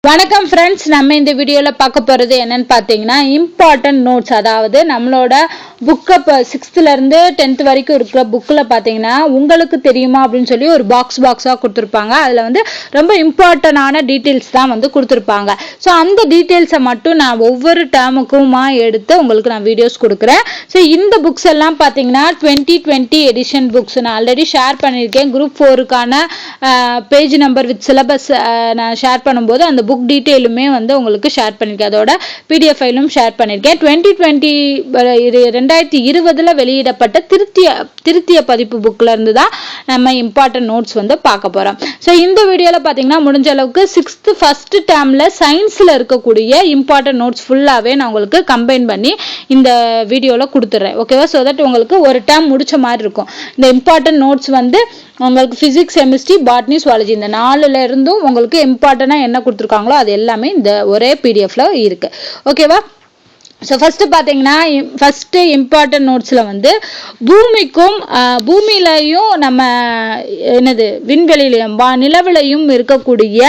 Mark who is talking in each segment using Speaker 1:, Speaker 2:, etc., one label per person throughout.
Speaker 1: வணக்கம் ஃப்ரெண்ட்ஸ், நம்ம இந்த வீடியோவில் பார்க்க போகிறது என்னன்னு பார்த்தீங்கன்னா இம்பார்ட்டன்ட் நோட்ஸ். அதாவது நம்மளோட புக்கை இப்போ 6th-லேருந்து 10th வரைக்கும் இருக்கிற புக்கில் பார்த்தீங்கன்னா உங்களுக்கு தெரியுமா அப்படின்னு சொல்லி ஒரு பாக்ஸாக கொடுத்துருப்பாங்க. அதில் வந்து ரொம்ப இம்பார்ட்டண்டான டீட்டெயில்ஸ் தான் வந்து கொடுத்துருப்பாங்க. ஸோ அந்த டீட்டெயில்ஸை மட்டும் நான் ஒவ்வொரு டேர்முக்குமா எடுத்து உங்களுக்கு நான் வீடியோஸ் கொடுக்குறேன். ஸோ இந்த புக்ஸ் எல்லாம் பார்த்தீங்கன்னா 2020 எடிஷன் புக்ஸ் நான் ஆல்ரெடி ஷேர் பண்ணியிருக்கேன். குரூப் 4க்கான பேஜ் நம்பர் வித் சிலபஸ் நான் ஷேர் பண்ணும்போது அந்த புக் டீட்டெயிலுமே வந்து உங்களுக்கு ஷேர் பண்ணியிருக்கேன். அதோட பிடிஎஃப் ஃபைலும் ஷேர் பண்ணியிருக்கேன். 2020 வெளியிடப்பட்ட திருத்திய பதிப்பு புக்ல இருந்து தான் நம்ம இம்பார்ட்டன்ட் நோட்ஸ் வந்து பார்க்க போறோம். ஸோ இந்த வீடியோல பார்த்தீங்கன்னா முடிஞ்ச அளவுக்கு 6th ஃபர்ஸ்ட் டேர்ம்ல சயின்ஸ்ல இருக்கக்கூடிய இம்பார்ட்டன்ட் நோட்ஸ் ஃபுல்லாவே நான் உங்களுக்கு கம்பைன் பண்ணி இந்த வீடியோல கொடுத்துட்றேன். ஓகேவா? ஸோ தட் உங்களுக்கு ஒரு டேர்ம் முடிச்ச மாதிரி இருக்கும். இந்த இம்பார்ட்டன்ட் நோட்ஸ் வந்து உங்களுக்கு பிசிக்ஸ், கெமிஸ்ட்ரி, பாட்னி, சுவாலஜி இந்த 4ல இருந்தும் உங்களுக்கு இம்பார்ட்டண்டா என்ன கொடுத்துருக்காங்களோ அது எல்லாமே இந்த ஒரே பிடிஎஃப்ல இருக்கு. ஓகேவா? ஸோ ஃபஸ்ட்டு பார்த்தீங்கன்னா ஃபஸ்ட்டு இம்பார்ட்டன்ட் நோட்ஸில் வந்து பூமியிலையும் நம்ம விண்வெளியிலையும் நிலவிலையும் இருக்கக்கூடிய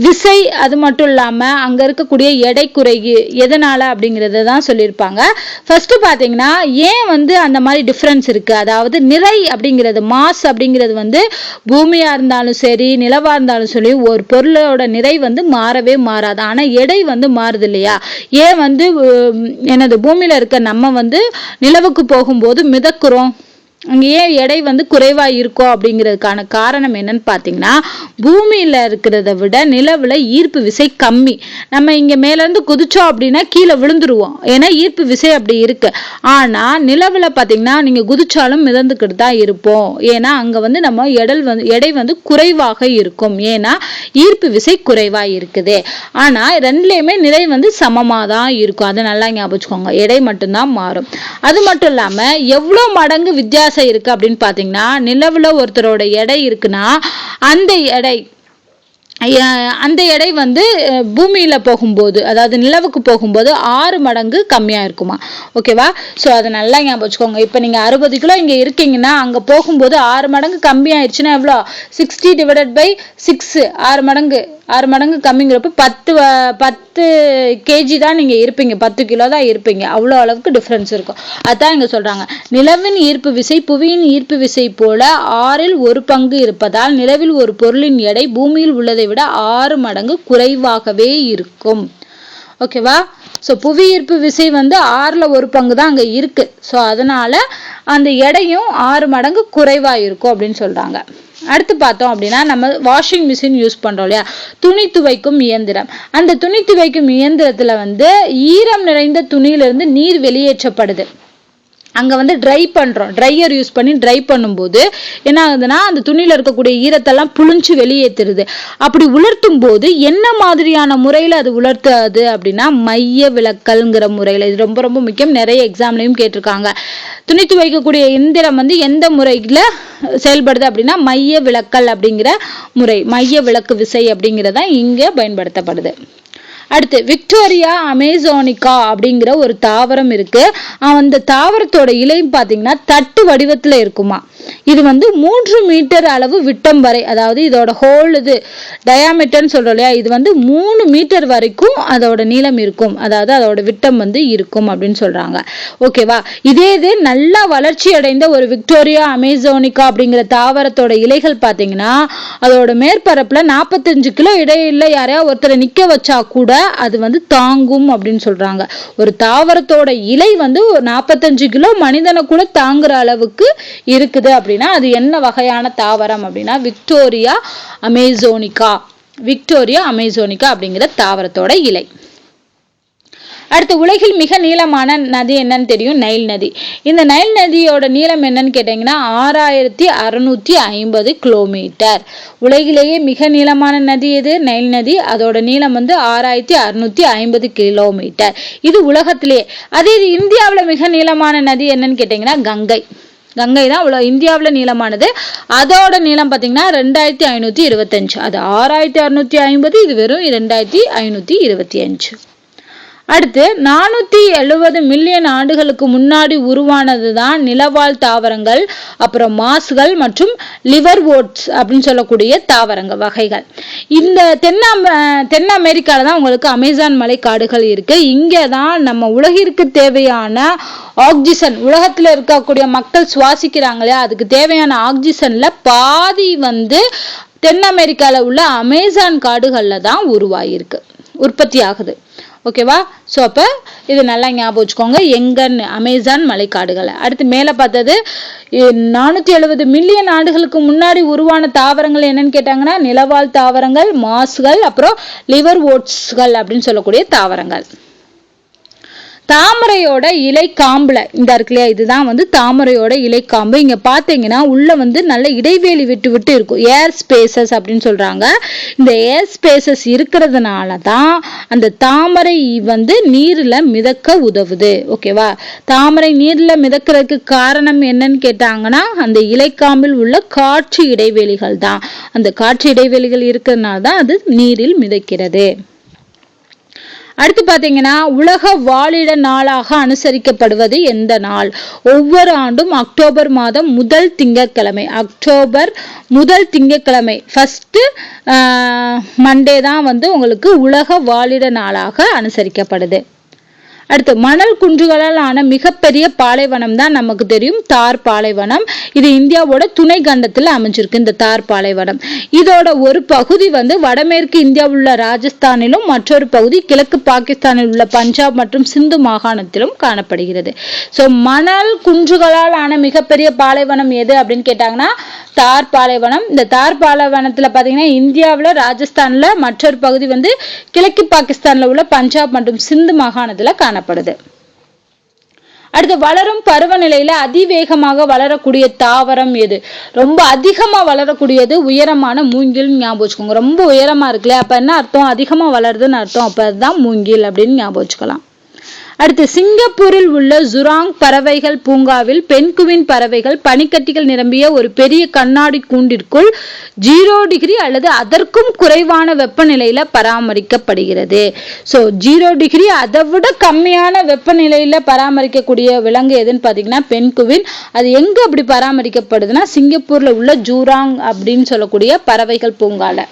Speaker 1: விசை, அது மட்டும் இல்லாமல் அங்கே இருக்கக்கூடிய எடை குறைவு எதனால் அப்படிங்கிறத தான் சொல்லியிருப்பாங்க. ஃபஸ்ட்டு பார்த்தீங்கன்னா ஏன் வந்து அந்த மாதிரி டிஃப்ரென்ஸ் இருக்குது, அதாவது நிறை அப்படிங்கிறது, மாஸ் அப்படிங்கிறது வந்து பூமியாக இருந்தாலும் சரி நிலவாக இருந்தாலும் சரி ஒரு பொருளோட நிறை வந்து மாறவே மாறாது. ஆனால் எடை வந்து மாறுது இல்லையா? ஏன் வந்து பூமியில இருக்க நம்ம வந்து நிலவுக்கு போகும்போது மிதக்குறோம், அங்கே ஏன் எடை வந்து குறைவா இருக்கும் அப்படிங்கிறதுக்கான காரணம் என்னன்னு பார்த்தீங்கன்னா பூமியில இருக்கிறத விட நிலவுல ஈர்ப்பு விசை கம்மி. நம்ம இங்க மேல இருந்து குதிச்சோம் அப்படின்னா கீழே விழுந்துருவோம், ஏன்னா ஈர்ப்பு விசை அப்படி இருக்கு. ஆனா நிலவுல பார்த்தீங்கன்னா நீங்க குதிச்சாலும் மிதந்துக்கிட்டு தான் இருப்போம், ஏன்னா அங்க வந்து நம்ம எடை வந்து குறைவாக இருக்கும், ஏன்னா ஈர்ப்பு விசை குறைவா இருக்குது. ஆனா ரெண்டுலயுமே நிறை வந்து சமமா தான் இருக்கும். அதை நல்லா ஞாபகம் வச்சுக்கோங்க. எடை மட்டும்தான் மாறும். அது மட்டும் இல்லாம எவ்வளவு மடங்கு வித்தியாசம் இருக்கு அப்படின்னு பாத்தீங்கன்னா நிலவுல ஒருத்தரோட எடை இருக்குன்னா அந்த எடை வந்து பூமியில போகும்போது, அதாவது நிலவுக்கு போகும்போது 6 மடங்கு கம்மியா இருக்குமா. ஓகேவா? ஸோ அதை நல்லா ஞாபகம் வச்சுக்கோங்க. இப்போ நீங்க 60 கிலோ இங்க இருக்கீங்கன்னா அங்க போகும்போது 6 மடங்கு கம்மியாயிடுச்சுன்னா எவ்வளோ? 60/6 6 மடங்கு கம்மிங்கிறப்ப 10 kg தான் நீங்க இருப்பீங்க, 10 கிலோ தான் இருப்பீங்க. அவ்வளோ அளவுக்கு டிஃப்ரென்ஸ் இருக்கும். அதான் இங்க சொல்றாங்க, நிலவின் ஈர்ப்பு விசை புவியின் ஈர்ப்பு விசை போல 6ல் 1 பங்கு இருப்பதால் நிலவில் ஒரு பொருளின் எடை பூமியில் உள்ளதை விட 6 மடங்கு குறைவாகவே இருக்கும். ஓகேவா? ஸோ புவி ஈர்ப்பு விசை வந்து 6ல் 1 பங்கு தான் அங்க இருக்கு. ஸோ அதனால அந்த எடையும் 6 மடங்கு குறைவா இருக்கும் அப்படின்னு சொல்றாங்க. அடுத்து பார்த்தோம் அப்படின்னா நம்ம வாஷிங் மிஷின் யூஸ் பண்றோம் இல்லையா, துணி துவைக்கும் இயந்திரம். அந்த துணி துவைக்கும் இயந்திரத்துல வந்து ஈரம் நிறைந்த துணியிலிருந்து நீர் வெளியேற்றப்படுது. அங்க வந்து ட்ரையர் யூஸ் பண்ணி ட்ரை பண்ணும்போது என்ன ஆகுதுன்னா அந்த துணியில இருக்கக்கூடிய ஈரத்தெல்லாம் புழிஞ்சு வெளியேற்றுறது. அப்படி உலர்த்தும் போது என்ன மாதிரியான முறையில அது உலர்த்தாது அப்படின்னா மைய விலக்கல்ங்கிற முறையில. இது ரொம்ப ரொம்ப முக்கியம், நிறைய எக்ஸாம்லையும் கேட்டிருக்காங்க. துணி துவைக்கக்கூடிய இயந்திரம் வந்து எந்த முறையில செயல்படுது அப்படின்னா மைய விலக்கல் அப்படிங்கிற முறை, மைய விலக்கு விசை அப்படிங்கிறதா இங்க பயன்படுத்தப்படுது. அடுத்து விக்டோரியா அமேசானிகா அப்படிங்கிற ஒரு தாவரம் இருக்கு. அந்த தாவரத்தோட இலை பார்த்தீங்கன்னா தட்டு வடிவத்துல இருக்குமா. இது வந்து 3 மீட்டர் அளவு விட்டம் வரை, அதாவது இதோட ஹோல் டயாமீட்டர்னு சொல்றோம் இல்லையா, இது வந்து 3 மீட்டர் வரைக்கும் அதோட நீளம் இருக்கும், அதாவது அதோட விட்டம் வந்து இருக்கும் அப்படின்னு சொல்றாங்க. ஓகேவா? இதே நல்லா வளர்ச்சி அடைந்த ஒரு விக்டோரியா அமேசானிகா அப்படிங்கிற தாவரத்தோட இலைகள் பார்த்தீங்கன்னா அதோட மேற்பரப்புல 45 கிலோ இடையில யாரையா ஒருத்தரை நிக்க வச்சா கூட அது வந்து தாங்கும் அப்படின்னு சொல்றாங்க. ஒரு தாவரத்தோட இலை வந்து 45 கிலோ மனிதனை கூட தாங்குற அளவுக்கு இருக்குது அப்படின்னா அது என்ன வகையான தாவரம் அப்படின்னா விக்டோரியா அமேசானிகா அப்படிங்கிற தாவரத்தோட இலை. அடுத்து உலகில் மிக நீளமான நதி என்னன்னு தெரியும், நைல் நதி. இந்த நைல் நதியோட நீளம் என்னன்னு கேட்டீங்கன்னா 6650 கிலோமீட்டர். உலகிலேயே மிக நீளமான நதி எது? நைல் நதி. அதோட நீளம் வந்து 6650 கிலோமீட்டர். இது உலகத்திலேயே. அதே இது இந்தியாவில் மிக நீளமான நதி என்னன்னு கேட்டீங்கன்னா கங்கை தான் இந்தியாவில் நீளமானது. அதோட நீளம் பார்த்தீங்கன்னா 2525. அது 6650, இது வெறும் 2525. அடுத்து 470 மில்லியன் ஆண்டுகளுக்கு முன்னாடி உருவானது தான் நிலவாழ் தாவரங்கள், அப்புறம் மாஸ்கள் மற்றும் லிவர்வோர்ட்ஸ் அப்படின்னு சொல்லக்கூடிய தாவரங்கள் வகைகள். இந்த தென் அமெரிக்கால தான் உங்களுக்கு அமேசான் மலை காடுகள் இருக்கு. இங்கே தான் நம்ம உலகிற்கு தேவையான ஆக்சிஜன், உலகத்துல இருக்கக்கூடிய மக்கள் சுவாசிக்கிறாங்க இல்லையா, அதுக்கு தேவையான ஆக்சிஜன்ல பாதி வந்து தென் அமெரிக்கால உள்ள அமேசான் காடுகள்ல தான் உருவாயிருக்கு, உற்பத்தி ஆகுது. ஓகேவா? ஸோ அப்போ இது நல்லா ஞாபகம் வச்சுக்கோங்க, எங்கன்னு அமேசான் மலைக்காடுகளை. அடுத்து மேலே பார்த்தது 470 மில்லியன் ஆண்டுகளுக்கு முன்னாடி உருவான தாவரங்கள் என்னன்னு கேட்டாங்கன்னா நிலவாழ் தாவரங்கள், மாஸ்கள், அப்புறம் லிவர்வோர்ட்ஸ்கள் அப்படின்னு சொல்லக்கூடிய தாவரங்கள். தாமரையோட இலை காம்புல இந்த இருக்கு இல்லையா, இதுதான் வந்து தாமரையோட இலை காம்பு. இங்க பாத்தீங்கன்னா உள்ள வந்து நல்ல இடைவெளி விட்டு விட்டு இருக்கும், ஏர் ஸ்பேசஸ் அப்படின்னு சொல்றாங்க. இந்த ஏர் ஸ்பேசஸ் இருக்கிறதுனால தான் அந்த தாமரை வந்து நீர்ல மிதக்க உதவுது. ஓகேவா? தாமரை நீர்ல மிதக்கிறதுக்கு காரணம் என்னன்னு கேட்டாங்கன்னா அந்த இலைக்காம்பில் உள்ள காற்று இடைவெளிகள் தான். அந்த காற்று இடைவெளிகள் இருக்கிறதுனால தான் அது நீரில் மிதக்கிறது. அடுத்து பாத்தீங்கன்னா உலக வாழிட நாளாக அனுசரிக்கப்படுவது எந்த நாள்? ஒவ்வொரு ஆண்டும் அக்டோபர் மாதம் முதல் திங்கட்கிழமை ஃபர்ஸ்ட் மண்டே தான் வந்து உங்களுக்கு உலக வாழிட நாளாக அனுசரிக்கப்படுது. அடுத்து மணல் குன்றுகளால் ஆன மிகப்பெரிய பாலைவனம் தான் நமக்கு தெரியும் தார் பாலைவனம். இது இந்தியாவோட துணை கண்டத்துல அமைஞ்சிருக்கு இந்த தார் பாலைவனம். இதோட ஒரு பகுதி வந்து வடமேற்கு இந்தியாவில் உள்ள ராஜஸ்தானிலும் மற்றொரு பகுதி கிழக்கு பாகிஸ்தானில் உள்ள பஞ்சாப் மற்றும் சிந்து மாகாணத்திலும் காணப்படுகிறது. ஸோ மணல் குன்றுகளால் ஆன மிகப்பெரிய பாலைவனம் எது அப்படின்னு கேட்டாங்கன்னா தார் பாலைவனம். இந்த தார் பாலைவனத்துல பாத்தீங்கன்னா இந்தியாவில் ராஜஸ்தான்ல, மற்றொரு பகுதி வந்து கிழக்கு பாகிஸ்தான்ல உள்ள பஞ்சாப் மற்றும் சிந்து மாகாணத்துல காணப்படுது. அடுத்து வளரும் பருவநிலையில அதிவேகமாக வளரக்கூடிய தாவரம் எது? ரொம்ப அதிகமா வளரக்கூடியது உயரமான மூங்கில். ஞாபகம் வச்சுக்கோங்க, ரொம்ப உயரமா இருக்குல்ல, அப்ப என்ன அர்த்தம்? அதிகமா வளருதுன்னு அர்த்தம். அப்ப அதுதான் மூங்கில் அப்படின்னு ஞாபகம் வச்சுக்கலாம். அடுத்து சிங்கப்பூரில் உள்ள ஜுராங் பறவைகள் பூங்காவில் பெண்குவின் பறவைகள் பனிக்கட்டிகள் நிரம்பிய ஒரு பெரிய கண்ணாடி கூண்டிற்குள் 0 டிகிரி அல்லது அதற்கும் குறைவான வெப்பநிலையில பராமரிக்கப்படுகிறது. ஸோ 0 டிகிரி அதை விட கம்மியான வெப்பநிலையில பராமரிக்கக்கூடிய விலங்கு எதுன்னு பாத்தீங்கன்னா பெண்குவின். அது எங்க அப்படி பராமரிக்கப்படுதுன்னா சிங்கப்பூர்ல உள்ள ஜூராங் அப்படின்னு சொல்லக்கூடிய பறவைகள் பூங்கால.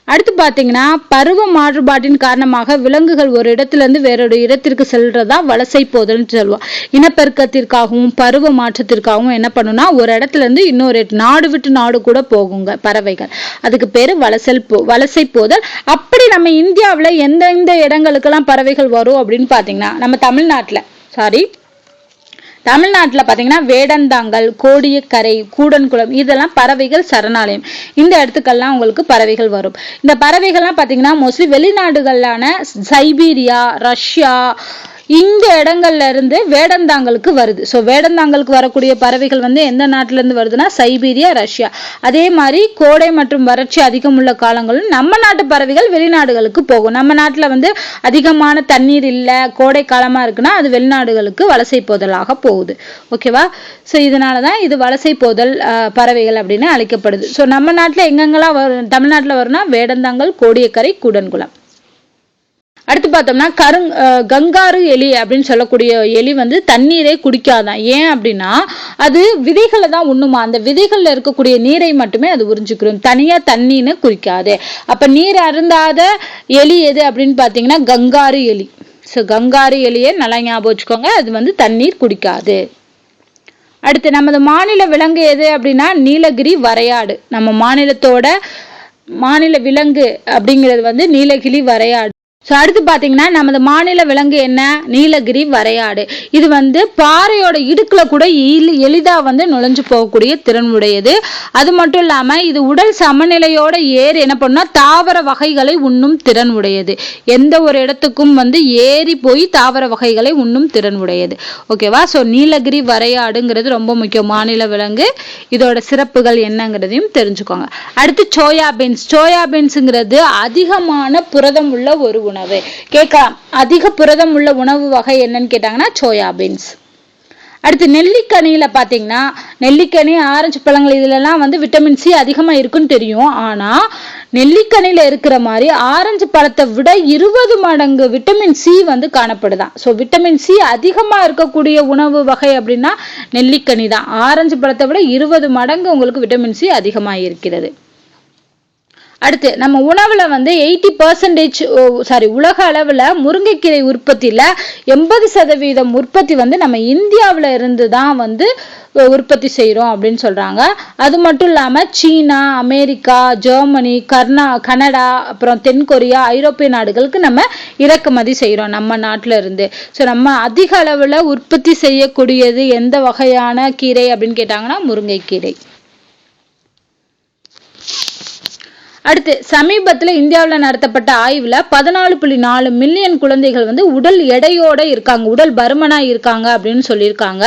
Speaker 1: அடுத்து பாத்தீங்கன்னா பருவ மாறுபாட்டின் காரணமாக விலங்குகள் ஒரு இடத்துல இருந்து வேறொரு இடத்திற்கு செல்றதா வலசை போதல்னு சொல்லுவோம். இனப்பெருக்கத்திற்காகவும் பருவ மாற்றத்திற்காகவும் என்ன பண்ணுனா ஒரு இடத்துல இருந்து இன்னொரு நாடு விட்டு நாடு கூட போகுங்க பறவைகள். அதுக்கு பேரு வலசை போதல். அப்படி நம்ம இந்தியாவுல எந்தெந்த இடங்களுக்கெல்லாம் பறவைகள் வரும் அப்படின்னு பாத்தீங்கன்னா நம்ம தமிழ்நாட்டுல பாத்தீங்கன்னா வேடந்தாங்கல், கோடியக்கரை, கூடன்குளம் இதெல்லாம் பறவைகள் சரணாலயம். இந்த இடத்துக்கெல்லாம் உங்களுக்கு பறவைகள் வரும். இந்த பறவைகள்லாம் பாத்தீங்கன்னா மோஸ்ட்லி வெளிநாடுகளான சைபீரியா, ரஷ்யா இந்த இடங்கள்ல இருந்து வேடந்தாங்கலுக்கு வருது. ஸோ வேடந்தாங்கலுக்கு வரக்கூடிய பறவைகள் வந்து எந்த நாட்டுல இருந்து வருதுன்னா சைபீரியா, ரஷ்யா. அதே மாதிரி கோடை மற்றும் வறட்சி அதிகம் உள்ள காலங்களும் நம்ம நாட்டு பறவைகள் வெளிநாடுகளுக்கு போகும். நம்ம நாட்டுல வந்து அதிகமான தண்ணீர் இல்லை, கோடை காலமா இருக்குன்னா அது வெளிநாடுகளுக்கு வலசை போதலாக போகுது. ஓகேவா? ஸோ இதனாலதான் இது வலசை போதல் பறவைகள் அப்படின்னு அழைக்கப்படுது. ஸோ நம்ம நாட்டுல எங்கெங்கெல்லாம் வரும், தமிழ்நாட்டுல வரும்னா வேடந்தாங்கல், கோடியக்கரை, கூடன்குளம். அடுத்து பார்த்தோம்னா கங்காரு எலி அப்படின்னு சொல்லக்கூடிய எலி வந்து தண்ணீரை குடிக்காதான். ஏன் அப்படின்னா அது விதைகளை தான் உண்ணுமா, அந்த விதைகள்ல இருக்கக்கூடிய நீரை மட்டுமே அது உறிஞ்சிக்கிறோம், தனியா தண்ணின்னு குடிக்காது. அப்ப நீர் அருந்தாத எலி எது அப்படின்னு பாத்தீங்கன்னா கங்காரு எலி. ஸோ கங்காரு எலியை நல்லா ஞாபகம் வச்சுக்கோங்க, அது வந்து தண்ணீர் குடிக்காது. அடுத்து நமது மாநில விலங்கு எது அப்படின்னா நீலகிரி வரையாடு. நம்ம மாநில விலங்கு அப்படிங்கிறது வந்து நீலகிரி வரையாடு. ஸோ அடுத்து பார்த்தீங்கன்னா நமது மாநில விலங்கு என்ன? நீலகிரி வரையாடு. இது வந்து பாறையோட இடுக்குல கூட எளிதாக வந்து நுழைஞ்சு போகக்கூடிய திறன் உடையது. அது மட்டும் இல்லாமல் இது உடல் சமநிலையோட என்ன பண்ணா தாவர வகைகளை உண்ணும் திறன் உடையது. எந்த ஒரு இடத்துக்கும் வந்து ஏறி போய் தாவர வகைகளை உண்ணும் திறன் உடையது. ஓகேவா? ஸோ நீலகிரி வரையாடுங்கிறது ரொம்ப முக்கியம் மாநில விலங்கு. இதோட சிறப்புகள் என்னங்கிறதையும் தெரிஞ்சுக்கோங்க. அடுத்து சோயாபீன்ஸ்ங்கிறது அதிகமான புரதம் உள்ள ஒரு உணவு. கேட்கலாம், அதிக புரதம் உள்ள உணவு வகை என்னன்னு கேட்டாங்கன்னா சோயாபீன்ஸ். அடுத்து நெல்லிக்கனியில பாத்தீங்கன்னா நெல்லிக்கனி, ஆரஞ்சு பழங்கள் இதுல எல்லாம் வந்து விட்டமின் சி அதிகமா இருக்குன்னு தெரியும். ஆனா நெல்லிக்கனில இருக்கிற மாதிரி ஆரஞ்சு பழத்தை விட 20 மடங்கு விட்டமின் சி வந்து காணப்படுதான். ஸோ விட்டமின் சி அதிகமா இருக்கக்கூடிய உணவு வகை அப்படின்னா நெல்லிக்கனி தான். ஆரஞ்சு பழத்தை விட 20 மடங்கு உங்களுக்கு விட்டமின் சி அதிகமாக இருக்கிறது. அடுத்து நம்ம உணவுல வந்து 80% உலக அளவுல முருங்கைக்கீரை உற்பத்தியில 80% உற்பத்தி வந்து நம்ம இந்தியாவில இருந்து தான் வந்து உற்பத்தி செய்யறோம் அப்படின்னு சொல்றாங்க. அது மட்டும் இல்லாம சீனா, அமெரிக்கா, ஜெர்மனி, கனடா, அப்புறம் தென்கொரியா, ஐரோப்பிய நாடுகளுக்கு நம்ம இறக்குமதி செய்யறோம் நம்ம நாட்டுல இருந்து. ஸோ நம்ம அதிக அளவுல உற்பத்தி செய்யக்கூடியது எந்த வகையான கீரை அப்படின்னு கேட்டாங்கன்னா முருங்கைக்கீரை. அடுத்து சமீபத்துல இந்தியாவில் நடத்தப்பட்ட ஆய்வுல 14.4 மில்லியன் குழந்தைகள் வந்து உடல் எடையோட இருக்காங்க, உடல் பருமனா இருக்காங்க அப்படின்னு சொல்லியிருக்காங்க.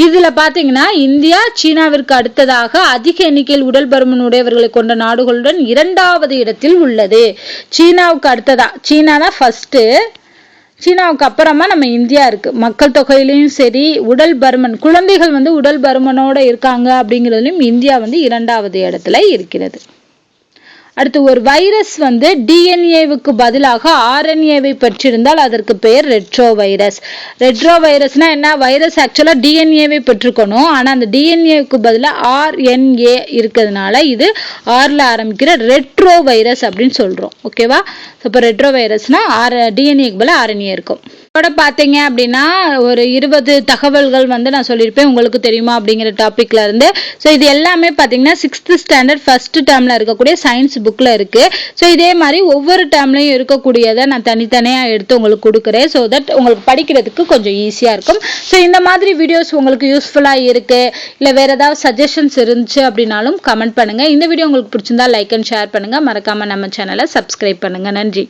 Speaker 1: இதுல பாத்தீங்கன்னா இந்தியா சீனாவிற்கு அடுத்ததாக அதிக எண்ணிக்கையில் உடல் பருமன் உடையவர்களை கொண்ட நாடுகளுடன் 2வது இடத்தில் உள்ளது. சீனாவுக்கு அடுத்ததா, சீனா தான் ஃபர்ஸ்ட், சீனாவுக்கு அப்புறமா நம்ம இந்தியா இருக்கு. மக்கள் தொகையிலையும் சரி, உடல் பருமன், குழந்தைகள் வந்து உடல் பருமனோட இருக்காங்க அப்படிங்கிறதுலையும் இந்தியா வந்து 2வது இடத்துல இருக்கிறது. அடுத்து ஒரு வைரஸ் வந்து டிஎன்ஏவுக்கு பதிலாக ஆர்என்ஏவை பெற்றிருந்தால் அதற்கு பெயர் ரெட்ரோ வைரஸ். ரெட்ரோ வைரஸ்னா என்ன? வைரஸ் ஆக்சுவலா டிஎன்ஏவை பெற்றுக்கணும், ஆனா அந்த டிஎன்ஏவுக்கு பதிலாக ஆர்என்ஏ இருக்கிறதுனால இது ஆர்ல ஆரம்பிக்கிற ரெட்ரோ வைரஸ் அப்படின்னு சொல்றோம். ஓகேவா? இப்போ ரெட்ரோ வைரஸ்னா டிஎன்ஏக்கு பதிலாக ஆர்என்ஏ இருக்கும். இதோட பார்த்தீங்க அப்படின்னா ஒரு 20 தகவல்கள் வந்து நான் சொல்லியிருப்பேன், உங்களுக்கு தெரியுமா அப்படிங்கிற டாபிக்ல இருந்து. ஸோ இது எல்லாமே பார்த்தீங்கன்னா 6th ஸ்டாண்டர்ட் ஃபர்ஸ்ட் டேர்ம்ல இருக்கக்கூடிய சயின்ஸ் புக்ல இருக்கு. ஸோ இதே மாதிரி ஒவ்வொரு டேர்ம்லையும் இருக்கக்கூடியதை நான் தனித்தனியாக எடுத்து உங்களுக்கு கொடுக்குறேன். ஸோ தட் உங்களுக்கு படிக்கிறதுக்கு கொஞ்சம் ஈஸியாக இருக்கும். ஸோ இந்த மாதிரி வீடியோஸ் உங்களுக்கு யூஸ்ஃபுல்லாக இருக்கு, இல்லை வேற ஏதாவது சஜஷன்ஸ் இருந்துச்சு அப்படின்னாலும் கமெண்ட் பண்ணுங்க. இந்த வீடியோ உங்களுக்கு பிடிச்சிருந்தா லைக் அண்ட் ஷேர் பண்ணுங்க. மறக்காம நம்ம சேனலை சப்ஸ்கிரைப் பண்ணுங்க. நன்றி.